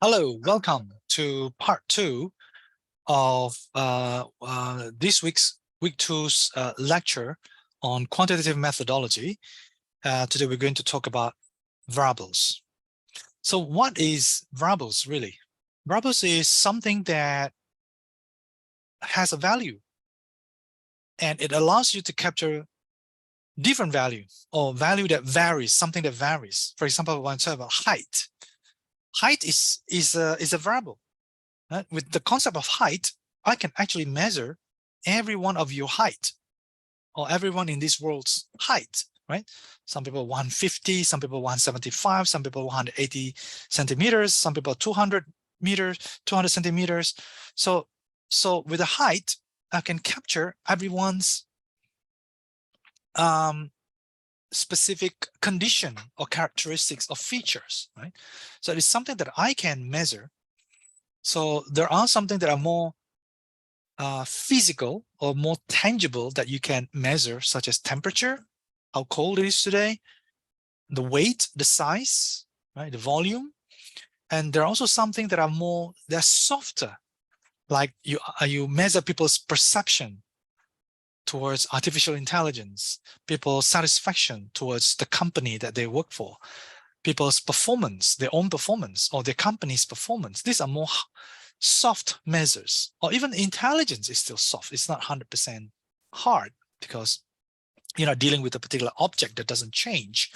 Hello, welcome to part 2 of this week's week 2's lecture on quantitative methodology. Today we're going to talk about variables. So what is variables really? Variables is something that has a value and it allows you to capture different value or value that varies, something that varies. For example, when I talk about height, height is a variable. Right? With the concept of height, I can actually measure every one of your height or everyone in this world's height, right? Some people 150, some people 175, some people 180 centimeters, some people 200 meters, 200 centimeters. So with the height, I can capture everyone's specific condition or characteristics or features, right? So it's something that I can measure. So there are something that are more physical or more tangible that you can measure, such as temperature, how cold it is today, the weight, the size, right, the volume. And there are also something that are they're softer, like you measure people's perception towards artificial intelligence, people's satisfaction towards the company that they work for, people's performance, their own performance or their company's performance. These are more soft measures, or even intelligence is still soft. It's not 100% hard because you're not dealing with a particular object that doesn't change.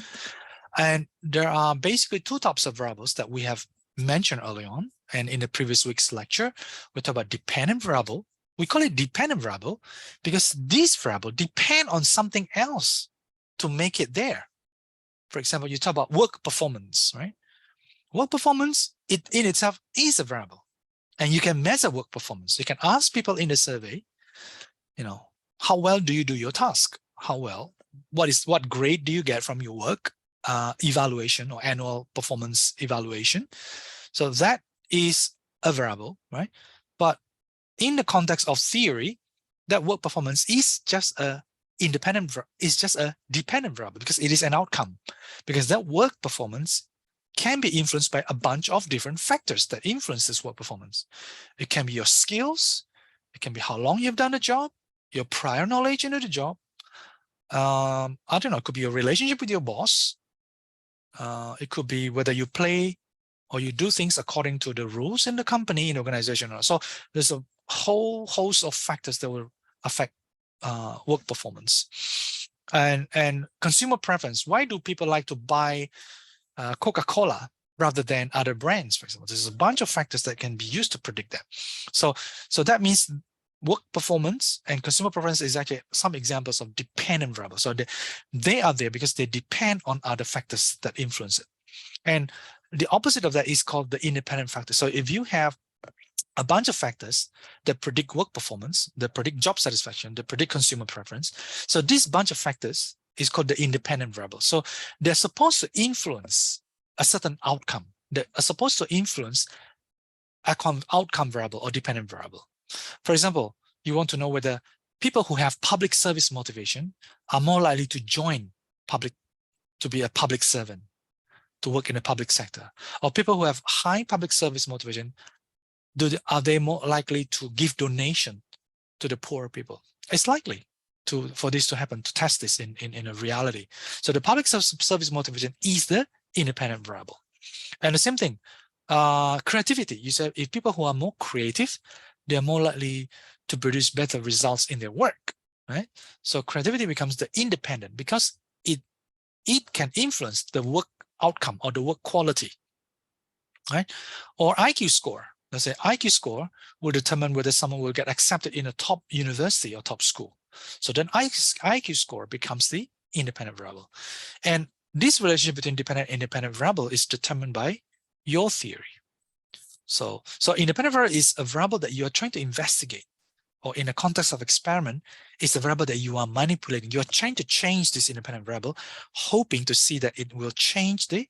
And there are basically two types of variables that we have mentioned early on. And in the previous week's lecture, we talked about dependent variable. We call it dependent variable because this variable depend on something else to make it there. For example, you talk about work performance, right? Work performance, it in itself is a variable. And you can measure work performance. You can ask people in the survey, how well do you do your task? How well? What grade do you get from your work evaluation or annual performance evaluation? So that is a variable, right? But in the context of theory, that work performance is just a dependent variable because it is an outcome. Because that work performance can be influenced by a bunch of different factors that influence this work performance. It can be your skills, it can be how long you've done the job, your prior knowledge into the job. I don't know, it could be your relationship with your boss. It could be whether you play or you do things according to the rules in the company, in the organization. So there's a whole host of factors that will affect work performance. And consumer preference. Why do people like to buy Coca-Cola rather than other brands, for example? There's a bunch of factors that can be used to predict that. So that means work performance and consumer preference is actually some examples of dependent variables. So they are there because they depend on other factors that influence it. And the opposite of that is called the independent factor. So if you have a bunch of factors that predict work performance, that predict job satisfaction, that predict consumer preference, so this bunch of factors is called the independent variable. So they're supposed to influence a certain outcome. They are supposed to influence an outcome variable or dependent variable. For example, you want to know whether people who have public service motivation are more likely to to be a public servant, to work in the public sector, or people who have high public service motivation, are they more likely to give donation to the poor people? It's likely for this to happen, to test this in a reality. So the public service motivation is the independent variable. And the same thing, creativity. You said if people who are more creative, they're more likely to produce better results in their work, right? So creativity becomes the independent because it can influence the work outcome or the work quality, right? Or IQ score. Let's say IQ score will determine whether someone will get accepted in a top university or top school. So then IQ score becomes the independent variable. And this relationship between dependent and independent variable is determined by your theory. So independent variable is a variable that you are trying to investigate, or in the context of experiment, it's a variable that you are manipulating. You're trying to change this independent variable, hoping to see that it will change the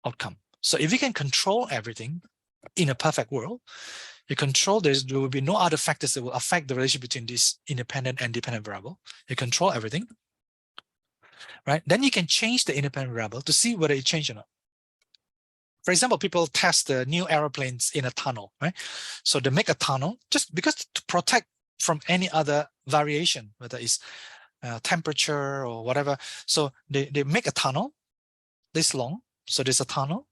outcome. So if you can control everything in a perfect world, there will be no other factors that will affect the relationship between this independent and dependent variable. You control everything, right? Then you can change the independent variable to see whether it changed or not. For example, people test the new airplanes in a tunnel, right? So they make a tunnel just because to protect from any other variation, whether it's temperature or whatever. So they make a tunnel this long. So there's a tunnel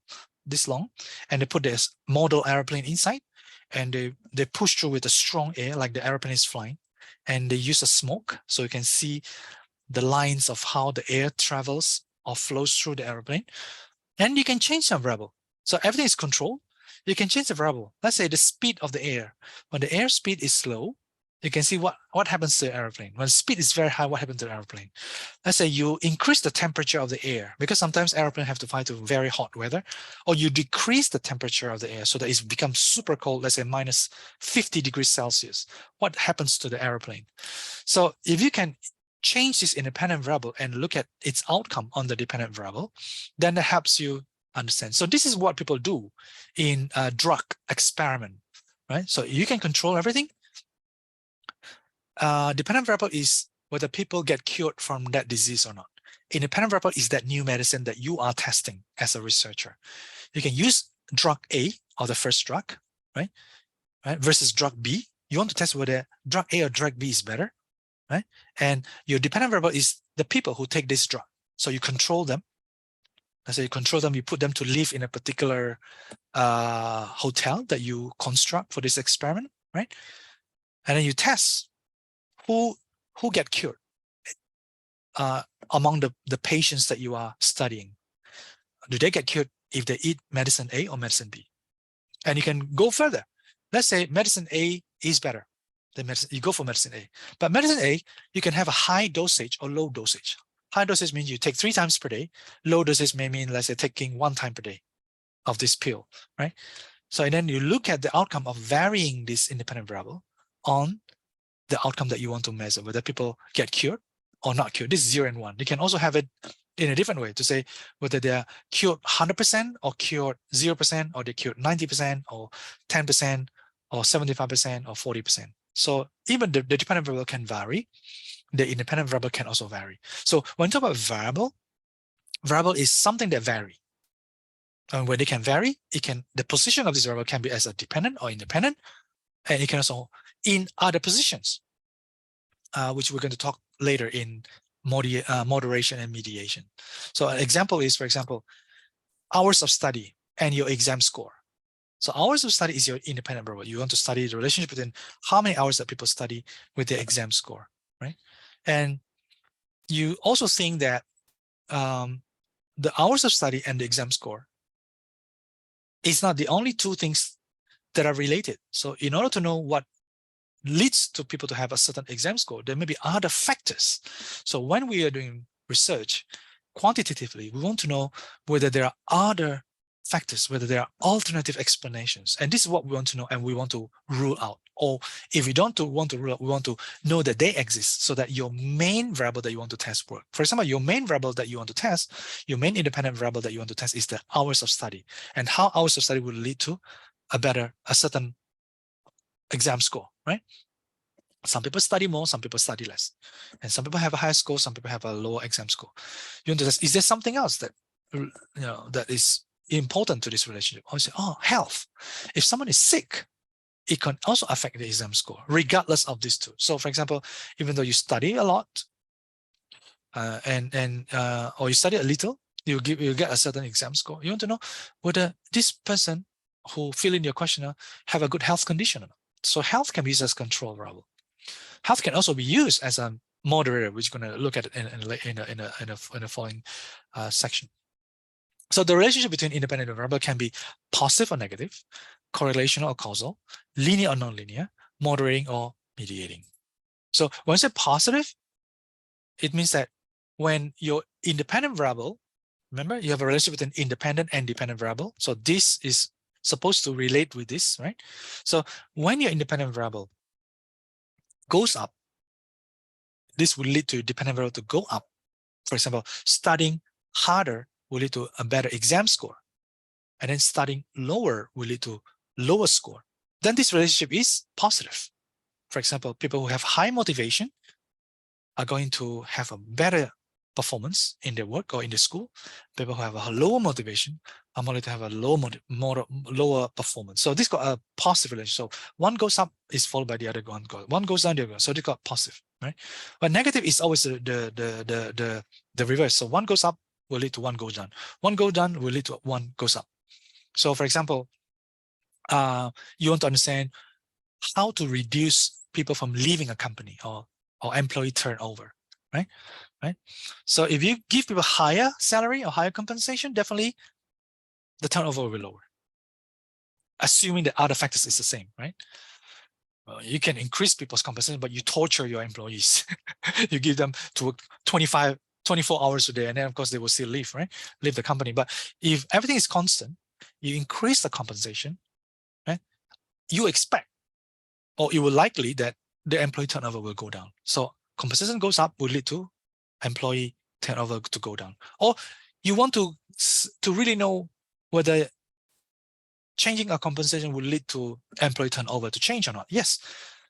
this long, and they put this model airplane inside, and they push through with a strong air, like the airplane is flying, and they use a smoke so you can see the lines of how the air travels or flows through the airplane. And you can change some variable. So everything is controlled. You can change the variable. Let's say the speed of the air. When the air speed is slow, you can see what happens to the airplane. When speed is very high, what happens to the airplane? Let's say you increase the temperature of the air, because sometimes airplanes have to fly to very hot weather, or you decrease the temperature of the air so that it becomes super cold, let's say minus 50 degrees Celsius. What happens to the airplane? So if you can change this independent variable and look at its outcome on the dependent variable, then that helps you understand. So this is what people do in a drug experiment, right? So you can control everything. Dependent variable is whether people get cured from that disease or not. Independent variable is that new medicine that you are testing as a researcher. You can use drug A, or the first drug, right? Versus drug B. You want to test whether drug A or drug B is better, right? And your dependent variable is the people who take this drug. So you control them. Let's say you control them, you put them to live in a particular hotel that you construct for this experiment, right? And then you test who get cured among the patients that you are studying. Do they get cured if they eat medicine A or medicine B? And you can go further. Let's say medicine A is better than medicine. You go for medicine A. But medicine A, you can have a high dosage or low dosage. High dosage means you take 3 times per day. Low dosage may mean, let's say, taking 1 time per day of this pill, right? So and then you look at the outcome of varying this independent variable on the outcome that you want to measure, whether people get cured or not cured. This is 0 and 1. You can also have it in a different way to say whether they're cured 100% or cured 0%, or they cured 90% or 10% or 75% or 40%. So even the dependent variable can vary. The independent variable can also vary. So when you talk about variable is something that vary. And when they can vary, the position of this variable can be as a dependent or independent, and it can also in other positions, which we're going to talk later in moderation and mediation. So an example is, for example, hours of study and your exam score. So hours of study is your independent variable. You want to study the relationship between how many hours that people study with their exam score, right? And you also think that the hours of study and the exam score is not the only 2 things that are related. So in order to know what leads to people to have a certain exam score, there may be other factors. So when we are doing research quantitatively, we want to know whether there are other factors, whether there are alternative explanations. And this is what we want to know, and we want to rule out. Or if we don't want to rule out, we want to know that they exist so that your main variable that you want to test work. For example, your main variable that you want to test, your main independent variable that you want to test is the hours of study, and how hours of study will lead to a certain exam score, right? Some people study more, some people study less. And some people have a higher score, some people have a lower exam score. You want to test, is there something else that that is important to this relationship? Or you say, oh, health. If someone is sick, it can also affect the exam score, regardless of these 2. So for example, even though you study a lot, or you study a little, you get a certain exam score. You want to know whether this person who fill in your questionnaire have a good health condition or not. So health can be used as control variable. Health can also be used as a moderator, which we're going to look at in a following section. So the relationship between independent variable can be positive or negative, correlational or causal, linear or nonlinear, moderating or mediating. So when I say positive, it means that when your independent variable, remember you have a relationship between independent and dependent variable. So this is supposed to relate with this, right? So when your independent variable goes up, this will lead to dependent variable to go up. For example, studying harder will lead to a better exam score. And then studying lower will lead to lower score. Then this relationship is positive. For example, people who have high motivation are going to have a better performance in their work or in the school. People who have a lower motivation are more likely to have a lower performance. So this got a positive relation. So one goes up is followed by the other one goes down, the other goes. So they got positive, right? But negative is always the reverse. So one goes up will lead to one goes down. One goes down will lead to one goes up. So for example, you want to understand how to reduce people from leaving a company or employee turnover, right? So if you give people higher salary or higher compensation, definitely the turnover will be lower, assuming the other factors is the same, right? Well, you can increase people's compensation, but you torture your employees. You give them to work 24 hours a day, and then of course they will still leave, right? Leave the company. But if everything is constant, you increase the compensation, right? You expect, or it will likely that the employee turnover will go down. So compensation goes up will lead to employee turnover to go down. Or you want to really know whether changing a compensation will lead to employee turnover to change or not. Yes.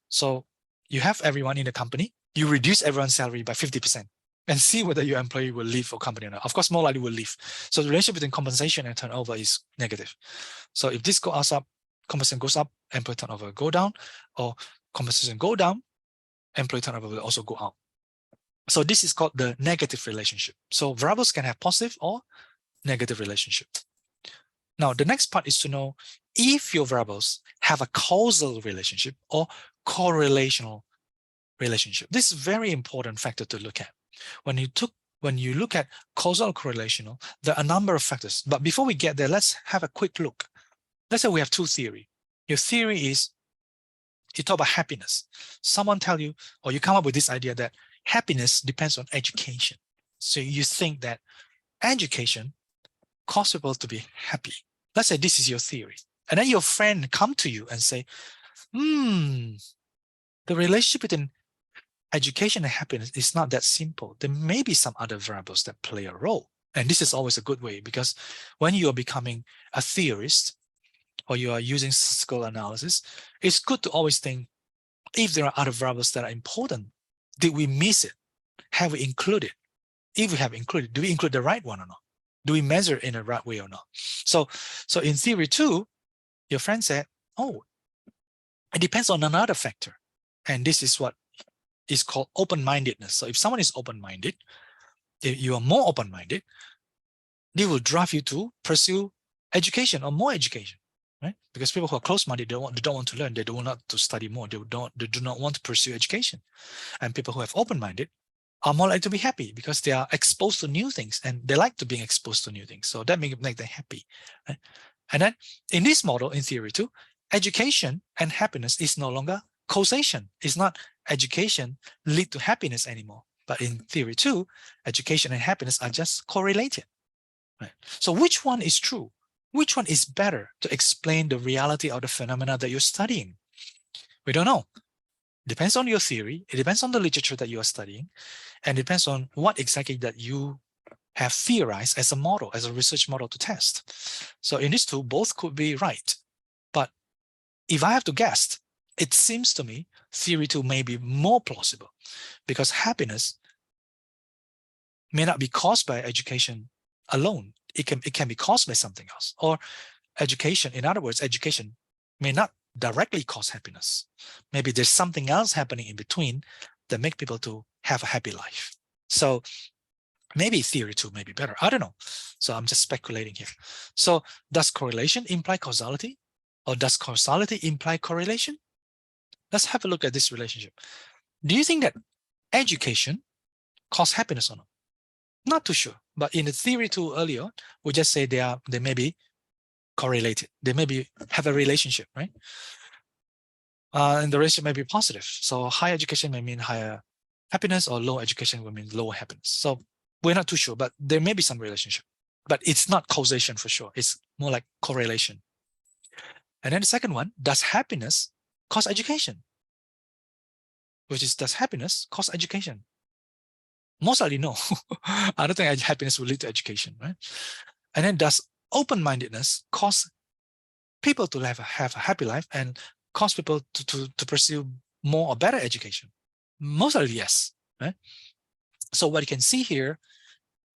So you have everyone in the company, you reduce everyone's salary by 50% and see whether your employee will leave your company or not. Of course, more likely will leave. So the relationship between compensation and turnover is negative. So if this goes up, compensation goes up, employee turnover go down, or compensation go down, employee turnover will also go up. So this is called the negative relationship. So variables can have positive or negative relationship. Now, the next part is to know if your variables have a causal relationship or correlational relationship. This is a very important factor to look at. When you look at causal or correlational, there are a number of factors. But before we get there, let's have a quick look. Let's say we have two theories. Your theory is, you talk about happiness. Someone tell you, or you come up with this idea that happiness depends on education. So you think that education causes people to be happy. Let's say this is your theory. And then your friend come to you and say, the relationship between education and happiness is not that simple. There may be some other variables that play a role. And this is always a good way, because when you are becoming a theorist or you are using statistical analysis, it's good to always think, if there are other variables that are important, did we miss it? Have we included? If we have included, do we include the right one or not? Do we measure in the right way or not? So in theory 2, your friend said, oh, it depends on another factor. And this is what is called open-mindedness. So if someone is open-minded, if you are more open-minded, they will drive you to pursue education or more education, right? Because people who are close-minded, they don't want to learn, they don't want to study more, they do not want to pursue education. And people who have open-minded are more likely to be happy because they are exposed to new things and they like to be exposed to new things. So that make them happy, right? And then in this model, in theory 2, education and happiness is no longer causation. It's not education lead to happiness anymore. But in theory 2, education and happiness are just correlated, right? So which one is true? Which one is better to explain the reality of the phenomena that you're studying? We don't know. Depends on your theory. It depends on the literature that you are studying, and it depends on what exactly that you have theorized as a model, as a research model to test. So in these two, both could be right. But if I have to guess, it seems to me theory 2 may be more plausible, because happiness may not be caused by education alone. It can be caused by something else. Or education, in other words, education may not directly cause happiness. Maybe there's something else happening in between that make people to have a happy life. So maybe theory 2 may be better. I don't know. So I'm just speculating here. So does correlation imply causality? Or does causality imply correlation? Let's have a look at this relationship. Do you think that education causes happiness or not? Not too sure. But in the theory 2 earlier, we just say they may be correlated. They maybe have a relationship, right? And the relationship may be positive. So higher education may mean higher happiness, or low education will mean lower happiness. So we're not too sure, but there may be some relationship. But it's not causation for sure. It's more like correlation. And then the second one, does happiness cause education? Which is, does happiness cause education? Most likely no. I don't think happiness will lead to education, right? And then does open-mindedness cause people to have a happy life and cause people to pursue more or better education? Most likely yes, right? So what you can see here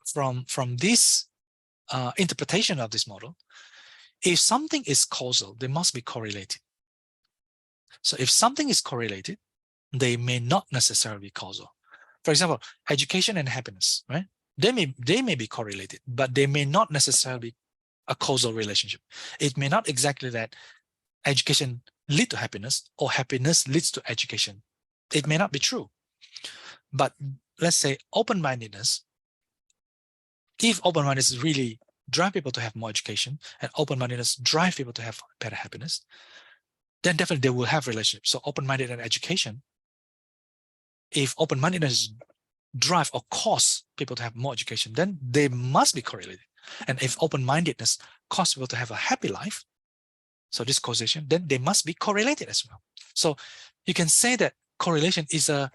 from this interpretation of this model, if something is causal, they must be correlated. So if something is correlated, they may not necessarily be causal. For example, education and happiness, right? They may be correlated, but they may not necessarily be a causal relationship. It may not exactly that education lead to happiness or happiness leads to education. It may not be true. But let's say open-mindedness, if open-mindedness really drive people to have more education and open-mindedness drive people to have better happiness, then definitely they will have relationships. So open-minded and education, if open-mindedness drive or cause people to have more education, then they must be correlated. And if open-mindedness cause people to have a happy life, so this causation, then they must be correlated as well. So you can say that correlation is a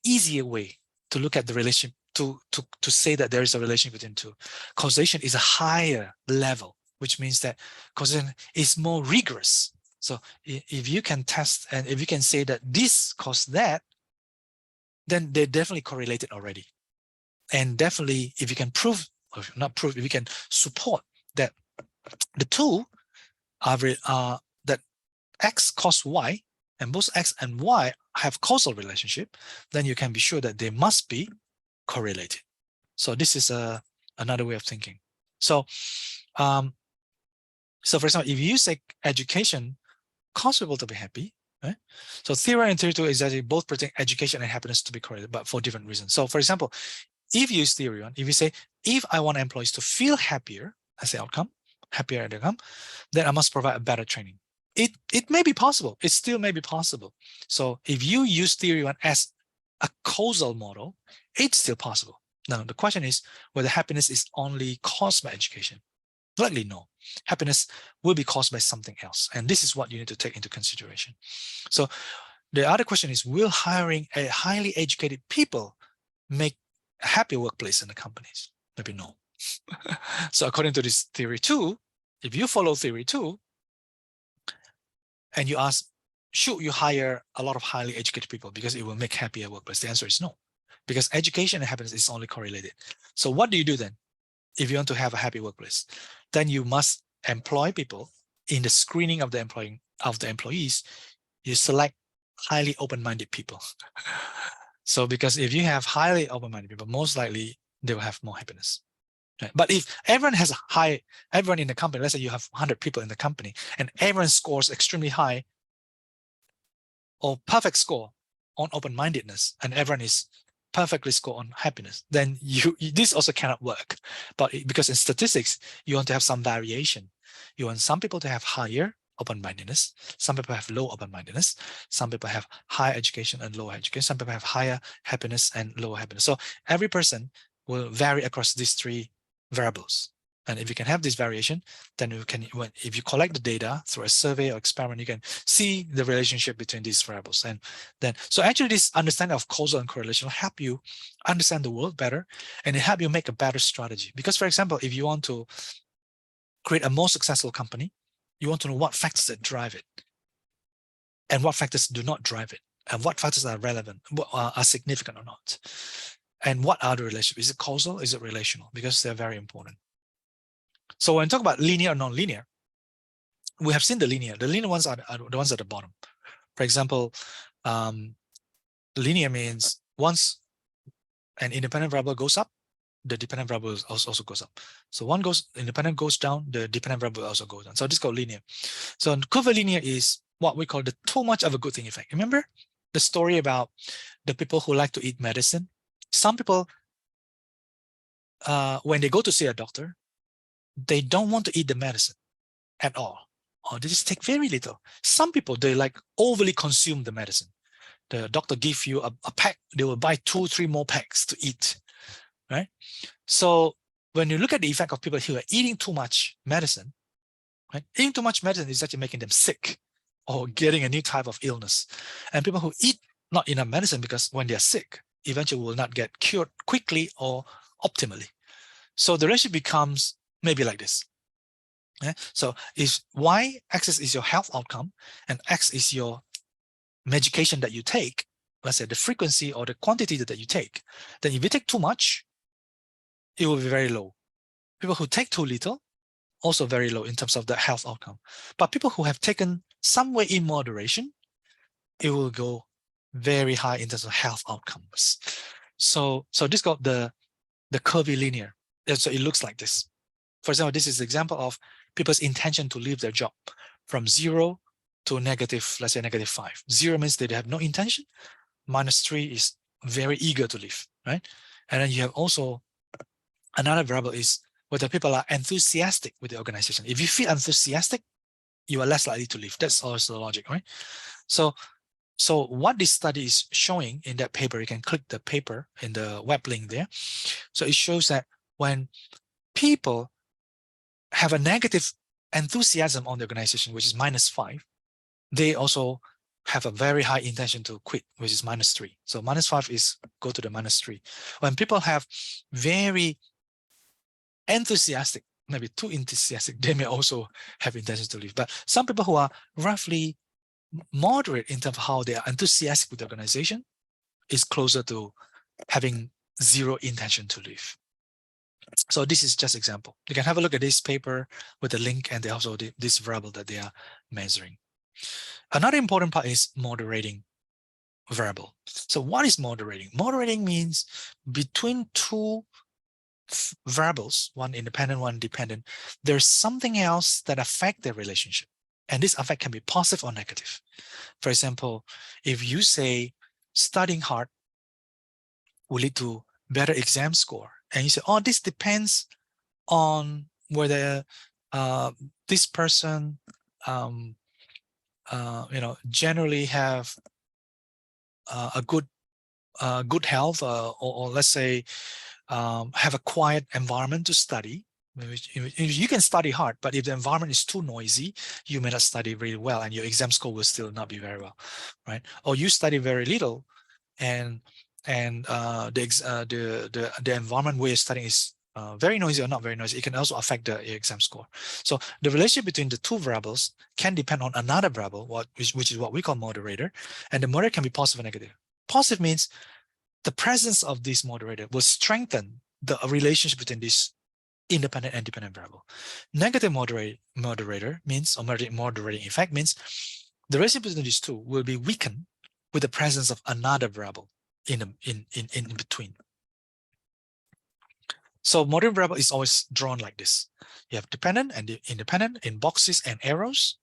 easier way to look at the relation, to say that there is a relation between two. Causation is a higher level, which means that causation is more rigorous. So if you can test and if you can say that this caused that, then they're definitely correlated already. And definitely, if you can prove, or not prove, if you can support that the two are that X cause Y, and both X and Y have causal relationship, then you can be sure that they must be correlated. So this is another way of thinking. So, so for example, if you say education cause people to be happy, right? So theory 1 and theory 2 is that they both predict education and happiness to be correlated, but for different reasons. So for example, if you use theory 1, if you say, if I want employees to feel happier as the outcome, happier at the outcome, then I must provide a better training. It may be possible. It still may be possible. So if you use theory 1 as a causal model, it's still possible. Now, the question is whether happiness is only caused by education. Likely no. Happiness will be caused by something else. And this is what you need to take into consideration. So the other question is, will hiring a highly educated people make a happy workplace in the companies? Maybe no. So according to this theory 2, if you follow theory 2, and you ask, should you hire a lot of highly educated people because it will make happier workplace? The answer is no, because education and happiness is only correlated. So what do you do then? If you want to have a happy workplace, then you must employ people. In the screening of the employees, you select highly open-minded people. So because if you have highly open-minded people, most likely they will have more happiness. Right? But if everyone has everyone in the company, let's say you have 100 people in the company and everyone scores extremely high or perfect score on open-mindedness and everyone is perfectly score on happiness, then this also cannot work. But because in statistics, you want to have some variation. You want some people to have higher open-mindedness, some people have low open-mindedness, some people have high education and low education, some people have higher happiness and lower happiness. So every person will vary across these three variables. And if you can have this variation, then you can, if you collect the data through a survey or experiment, you can see the relationship between these variables. And then, so actually this understanding of causal and correlation will help you understand the world better, and it help you make a better strategy. Because for example, if you want to create a more successful company, you want to know what factors that drive it and what factors do not drive it, and what factors are relevant, are significant or not. And what are the relationships? Is it causal? Is it relational? Because they're very important. So when we talk about linear or non-linear, we have seen the linear. The linear ones are the ones at the bottom. For example, linear means once an independent variable goes up, the dependent variable also goes up. So one independent goes down, the dependent variable also goes down. So this is called linear. So curvilinear is what we call the too much of a good thing effect. Remember the story about the people who like to eat medicine? Some people, when they go to see a doctor, they don't want to eat the medicine at all, or they just take very little. Some people, they like overly consume the medicine. The doctor give you a pack, they will buy 2 or 3 more packs to eat, right? So when you look at the effect of people who are eating too much medicine, right? Eating too much medicine is actually making them sick or getting a new type of illness. And people who eat not enough medicine, because when they're sick, eventually will not get cured quickly or optimally. So the relationship becomes maybe like this. Yeah? So if y-axis is your health outcome and x is your medication that you take, let's say the frequency or the quantity that you take, then if you take too much, it will be very low. People who take too little, also very low in terms of the health outcome. But people who have taken somewhere in moderation, it will go very high in terms of health outcomes. So this got the curvilinear. So it looks like this. For example, this is an example of people's intention to leave their job from 0 to negative, let's say -5. 0 means they have no intention. -3 is very eager to leave, right? And then you have also another variable is whether people are enthusiastic with the organization. If you feel enthusiastic, you are less likely to leave. That's also the logic, right? So what this study is showing in that paper, you can click the paper in the web link there. So it shows that when people have a negative enthusiasm on the organization, which is -5, they also have a very high intention to quit, which is -3. So -5 is go to the -3. When people have very enthusiastic, maybe too enthusiastic, they may also have intention to leave. But some people who are roughly moderate in terms of how they are enthusiastic with the organization is closer to having 0 intention to leave. So this is just example. You can have a look at this paper with the link and also this variable that they are measuring. Another important part is moderating variable. So what is moderating? Moderating means between two variables, one independent, one dependent, there's something else that affect their relationship. And this effect can be positive or negative. For example, if you say studying hard will lead to better exam score, and you say, oh, this depends on whether this person, generally have a good health, or let's say have a quiet environment to study. You can study hard, but if the environment is too noisy, you may not study really well, and your exam score will still not be very well, right? Or you study very little, and the environment where you're studying is very noisy or not very noisy. It can also affect the exam score. So the relationship between the two variables can depend on another variable, which is what we call moderator, and the moderator can be positive or negative. Positive means the presence of this moderator will strengthen the relationship between this independent and dependent variable. Negative moderator means, or moderating effect means, the relationship between these two will be weakened with the presence of another variable in between. So moderating variable is always drawn like this. You have dependent and independent in boxes and arrows.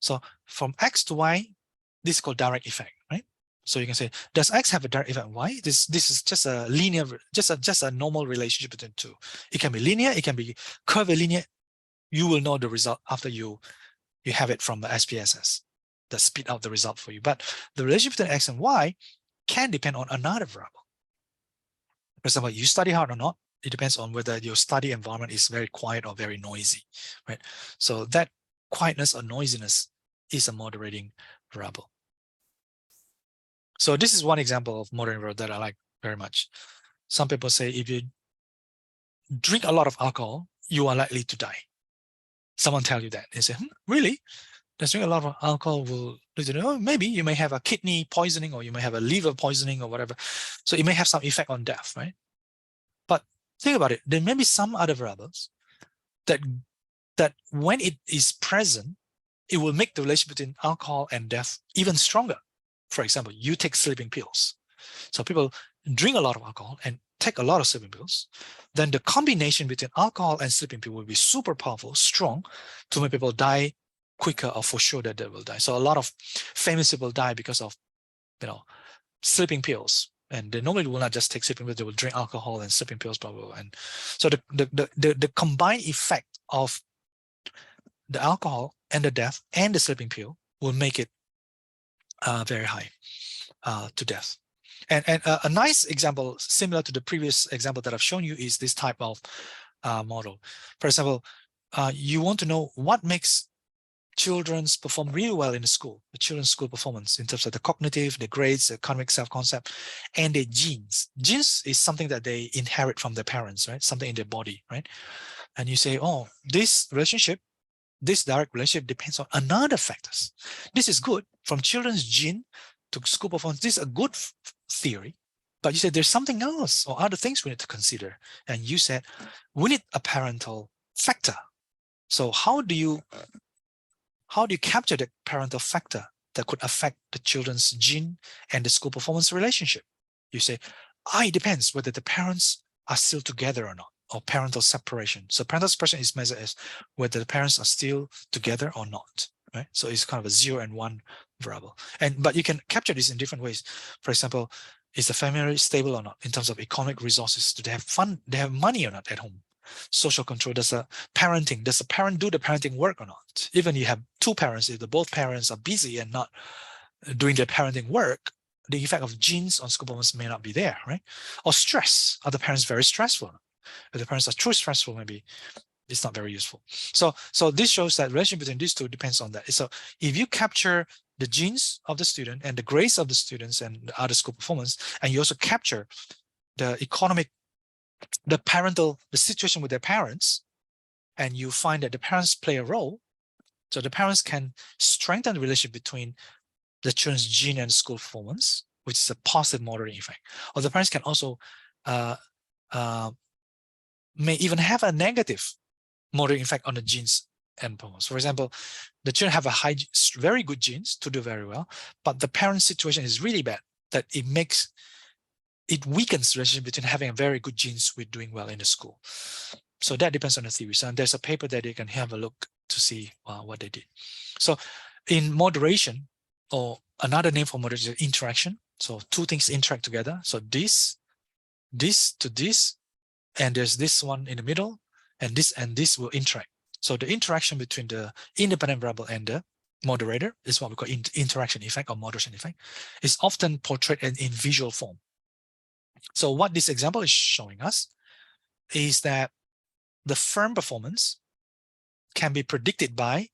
So from X to Y, this is called direct effect, right? So you can say, does X have a direct effect on Y? This is just a linear, just a normal relationship between two. It can be linear, it can be curvilinear. You will know the result after you have it from the SPSS that spit out the result for you. But the relationship between X and Y can depend on another variable. For example, you study hard or not, it depends on whether your study environment is very quiet or very noisy, right? So that quietness or noisiness is a moderating variable. So this is one example of moderating variable that I like very much. Some people say if you drink a lot of alcohol, you are likely to die. Someone tell you that. They say, really? Does drink a lot of alcohol will, maybe you may have a kidney poisoning, or you may have a liver poisoning or whatever. So it may have some effect on death, right? But think about it. There may be some other variables that when it is present, it will make the relationship between alcohol and death even stronger. For example, you take sleeping pills. So people drink a lot of alcohol and take a lot of sleeping pills. Then the combination between alcohol and sleeping pill will be super powerful, strong, to make people die quicker, or for sure that they will die. So a lot of famous people die because of, sleeping pills. And they normally will not just take sleeping pills, they will drink alcohol and sleeping pills, blah, blah, blah. And so the combined effect of the alcohol and the death and the sleeping pill will make it very high to death. And a nice example, similar to the previous example that I've shown you, is this type of model. For example, you want to know what makes children's perform really well in the school, the children's school performance in terms of the cognitive, the grades, the economic self-concept, and their genes. Genes is something that they inherit from their parents, right? Something in their body, right? And you say, oh, this direct relationship depends on another factors. This is good from children's gene to school performance. This is a good theory. But you said there's something else or other things we need to consider. And you said we need a parental factor. So how do you capture the parental factor that could affect the children's gene and the school performance relationship? You say, it depends whether the parents are still together or not, or parental separation. So parental separation is measured as whether the parents are still together or not, right? So it's kind of a 0 and 1 variable. But you can capture this in different ways. For example, is the family stable or not in terms of economic resources? Do they have fun? They have money or not at home? Social control, does the parent do the parenting work or not? Even you have two parents, if both parents are busy and not doing their parenting work, the effect of genes on school performance may not be there, right? Or stress, are the parents very stressful? If the parents are too stressful, maybe it's not very useful. So this shows that relationship between these two depends on that. So if you capture the genes of the student and the grades of the students and the other school performance, and you also capture the economic, the situation with their parents, and you find that the parents play a role, so the parents can strengthen the relationship between the children's gene and school performance, which is a positive moderating effect. Or the parents can also may even have a negative moderating effect on the genes and performance. For example, the children have very good genes to do very well, but the parent situation is really bad, that it weakens the relationship between having a very good genes with doing well in the school. So that depends on the theory. So there's a paper that you can have a look to see what they did. So in moderation, or another name for moderation is interaction. So two things interact together. So this to this, and there's this one in the middle, and this will interact. So the interaction between the independent variable and the moderator is what we call interaction effect or moderation effect. Is often portrayed in visual form. So what this example is showing us is that the firm performance can be predicted by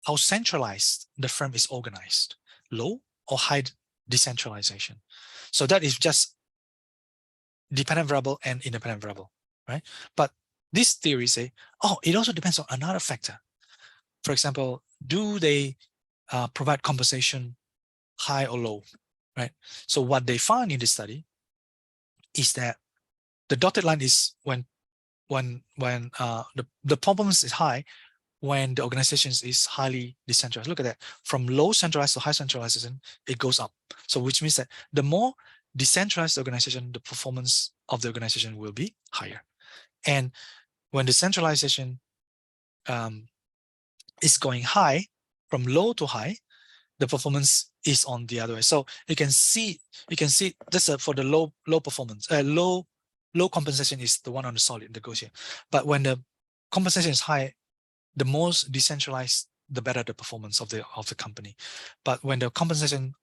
how centralized the firm is organized, low or high decentralization. So that is just dependent variable and independent variable, right? But this theory say, it also depends on another factor. For example, do they provide compensation high or low, right? So what they found in this study is that the dotted line is when the performance is high when the organization is highly decentralized. Look at that. From low centralized to high centralization, it goes up. So which means that the more decentralized the organization, the performance of the organization will be higher. And when the centralization is going high, from low to high, the performance is on the other way. So you can see this for the low performance, low compensation is the one on the solid, the goes here. But when the compensation is high, the most decentralized, the better the performance of the company. But when the compensation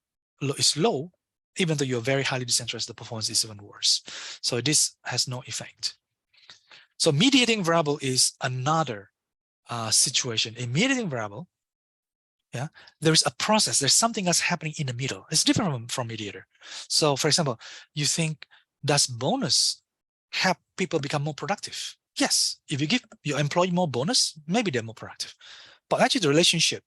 is low, even though you're very highly decentralized, the performance is even worse. So this has no effect. So mediating variable is another situation. A mediating variable, there is a process. There's something that's happening in the middle. It's different from mediator. So for example, you think, does bonus help people become more productive? Yes, if you give your employee more bonus, maybe they're more productive. But actually the relationship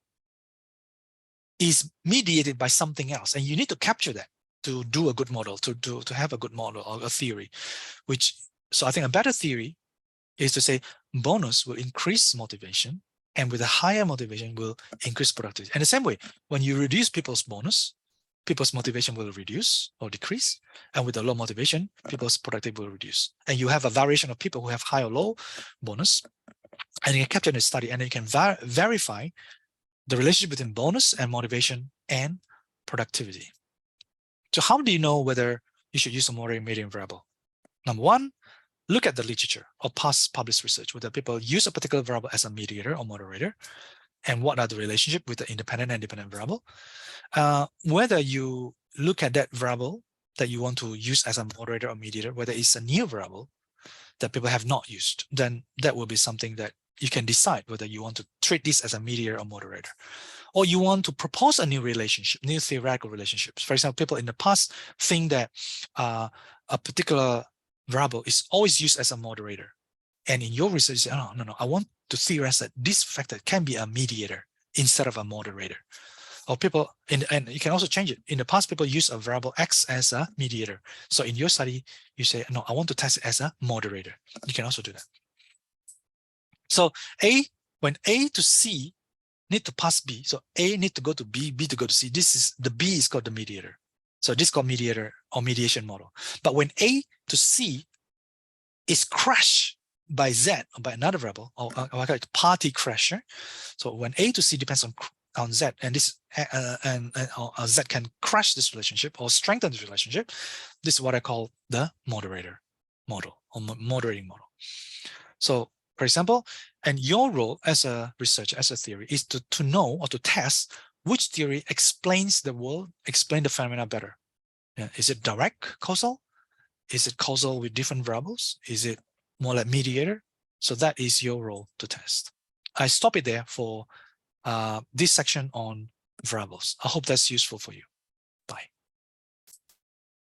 is mediated by something else, and you need to capture that to do a good model, to have a good model or a theory. So I think a better theory is to say bonus will increase motivation, and with a higher motivation will increase productivity. And the same way, when you reduce people's bonus, people's motivation will reduce or decrease. And with a low motivation, people's productivity will reduce. And you have a variation of people who have high or low bonus, and you can capture in the study, and you can verify the relationship between bonus and motivation and productivity. So how do you know whether you should use a moderating median variable? Number one, look at the literature or past published research, whether people use a particular variable as a mediator or moderator, and what are the relationship with the independent and dependent variable. Whether you look at that variable that you want to use as a moderator or mediator, whether it's a new variable that people have not used, then that will be something that you can decide whether you want to treat this as a mediator or moderator. Or you want to propose a new relationship, new theoretical relationships. For example, people in the past think that a particular variable is always used as a moderator. And in your research, you say, no, I want to theorize that this factor can be a mediator instead of a moderator. Or people, and you can also change it. In the past, people use a variable X as a mediator. So in your study, you say, no, I want to test it as a moderator. You can also do that. So when A to C need to pass B, so A need to go to B, B to go to C. The B is called the mediator. So this is called mediator or mediation model. But when A to C is crashed by Z or by another variable, or I call it party crasher. So when A to C depends on Z, and this Z can crash this relationship or strengthen this relationship, this is what I call the moderator model or moderating model. So for example, and your role as a researcher, as a theory, is to know or to test which theory explains the world, explain the phenomena better. Yeah. Is it direct causal? Is it causal with different variables? Is it more like mediator? So that is your role to test. I stop it there for this section on variables. I hope that's useful for you.